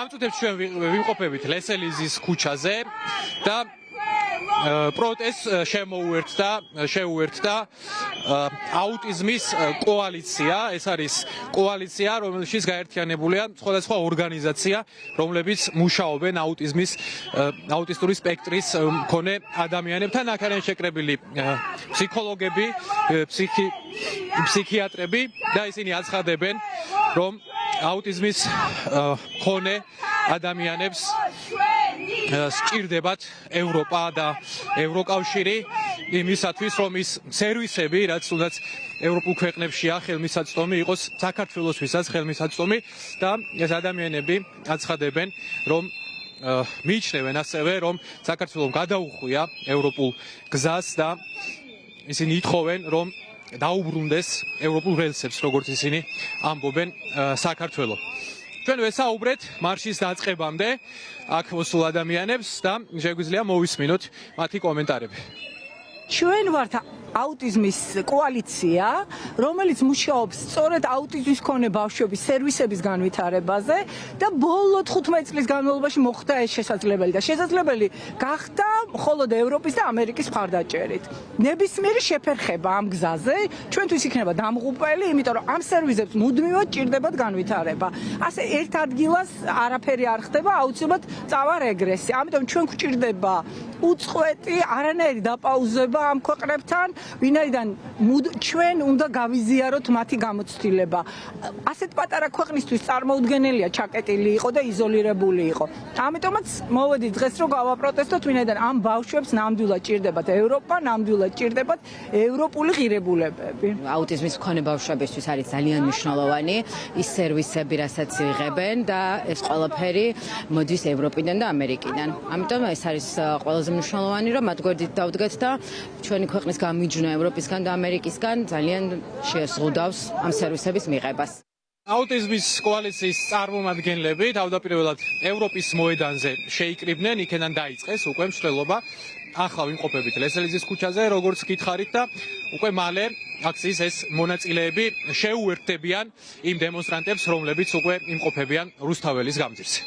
ამ წუთებში ჩვენ ვიმყოფებით ლესელიზის ქუჩაზე და პროტესტს შეუერთდა აუტიზმის კოალიცია. ეს არის კოალიცია, რომელშიც გაერთიანებულია სხვადასხვა ორგანიზაცია, რომლებიც მუშაობენ აუტისტური სპექტრის მქონე ადამიანებთან. აქ არიან შეკრებილი ფსიქოლოგები, ფსიქიატრები და ისინი აცხადებენ, რომ აუტიზმის მქონე ადამიანებს სჭირდებათ ევროპა და ევროკავშირი იმისათვის, რომ ის სერვისები, რაც თუნდაც ევროპულ ქვეყნებშია ხელმისაწვდომი, იყოს საქართველოსთვისაც ხელმისაწვდომი და ეს ადამიანები აცხადებენ, რომ მიიჩნევენ ასევე, რომ საქართველოს გადაუხვია ევროპულ გზას და ისინი ითხოვენ, რომ დაუბრუნდეს ევროპულ რელსებს, როგორც ისინი ამბობენ საქართველოს. ჩვენ ვესაუბრეთ მარშის დაწყებამდე აქ მოსულ ადამიანებს და შეგვიძლია მოვისმინოთ მათი კომენტარები. ჩვენ ვართ აუტიზმის კოალიცია, რომელიც მუშაობს სწორედ აუტიზმის მქონე ბავშვების სერვისების განვითარებაზე და ბოლო 15 წლის განმავლობაში მოხდა ეს შესაძლებელი და შესაძლებელი გახდა მხოლოდ ევროპის და ამერიკის მხარდაჭერით. ნებისმიერი შეფერხება ამ გზაზე ჩვენთვის იქნება დამღუპელი, იმიტომ რომ ამ სერვისებს მუდმივად ჭირდებათ განვითარება. ასე ერთ ადგილას არაფერი არ ხდება, აუცილებლად წავა რეგრესია. ამიტომ ჩვენ გვჭირდება უწყვეტი არანაირი დაპაუზება ამ ქვეყნებთან, ვინაიდან ჩვენ უნდა გავიზიაროთ მათი გამოცდილება. ასეთ პატარა ქვეყნისთვის წარმოუდგენელია ჩაკეტილი იყო და იზოლირებული იყო. ამიტომაც მოვედით დღეს რომ გავაპროტესტოთ, ვინაიდან ამ ბავშვებს ნამდვილად ჭირდებათ ევროპა, ნამდვილად ჭირდებათ ევროპული ღირებულებები. აუტიზმის მქონე ბავშვებისთვის არის ძალიან მნიშვნელოვანი ის სერვისები, რასაც იღებენ და ეს ყველაფერი მოდის ევროპიდან და ამერიკიდან. ამიტომ ეს არის ყველაზე მნიშვნელოვანი, რომ მათ გვერდით დავდგეთ და ჩვენი ქვეყნის გამიჯვნა ევროპისგან და ამერიკისგან ძალიან შეესრულდავს ამ სერვისების მიღებას. აუტიზმის კოალიციის წარმომადგენლები თავდაპირველად ევროპის მოედანზე შეიკრიბნენ, იქედან დაიწყეს უკვე მსვლელობა. ახლა ვიმყოფებით ლესელიზის ქუჩაზე, როგორც გითხარით და უკვე მალე აქციის ეს მონაწილეები შეუერთდებიან იმ დემონსტრანტებს, რომლებიც უკვე იმყოფებიან რუსთაველის გამზირზე.